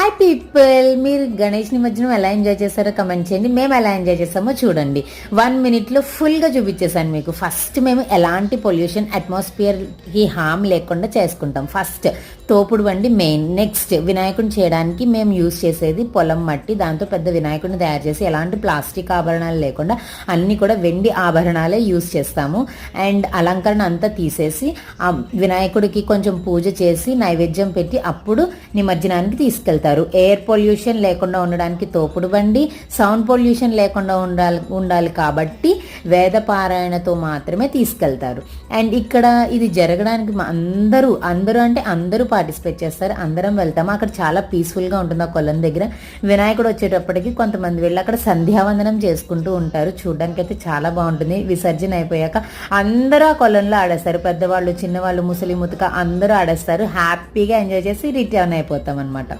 Hi people, మీరు గణేష్ నిమజ్జనం ఎలా ఎంజాయ్ చేస్తారో కమెంట్ చేయండి. మేము ఎలా ఎంజాయ్ చేస్తామో చూడండి. 1 minute ఫుల్గా చూపించేసాను మీకు. ఫస్ట్ మేము ఎలాంటి పొల్యూషన్, అట్మాస్ఫియర్కి హామ్ లేకుండా చేసుకుంటాం. ఫస్ట్ తోపుడు బండి మెయిన్. నెక్స్ట్ వినాయకుడిని చేయడానికి మేము యూజ్ చేసేది పొలం మట్టి. దాంతో పెద్ద వినాయకుడిని తయారు చేసి ఎలాంటి ప్లాస్టిక్ ఆభరణాలు లేకుండా అన్నీ కూడా వెండి ఆభరణాలే యూజ్ చేస్తాము. అండ్ అలంకరణ అంతా తీసేసి ఆ వినాయకుడికి కొంచెం పూజ చేసి నైవేద్యం పెట్టి అప్పుడు నిమజ్జనానికి తీసుకెళ్తారు. ఎయిర్ పొల్యూషన్ లేకుండా ఉండడానికి తోపుడు బండి, సౌండ్ పొల్యూషన్ లేకుండా ఉండాలి కాబట్టి వేద పారాయణతో మాత్రమే తీసుకెళ్తారు. అండ్ ఇక్కడ ఇది జరగడానికి అందరూ అంటే అందరూ పార్టిసిపేట్ చేస్తారు. అందరం వెళ్తాము. అక్కడ చాలా పీస్ఫుల్గా ఉంటుంది. ఆ కొలం దగ్గర వినాయకుడు వచ్చేటప్పటికి కొంతమంది వెళ్ళి అక్కడ సంధ్యావందనం చేసుకుంటూ ఉంటారు. చూడడానికి అయితే చాలా బాగుంటుంది. విసర్జన అయిపోయాక అందరూ ఆ కొలంలో ఆడేస్తారు. పెద్దవాళ్ళు, చిన్నవాళ్ళు, ముసలి ముతక అందరూ ఆడేస్తారు. హ్యాపీగా ఎంజాయ్ చేసి రిటర్న్ అయిపోతాం అనమాట.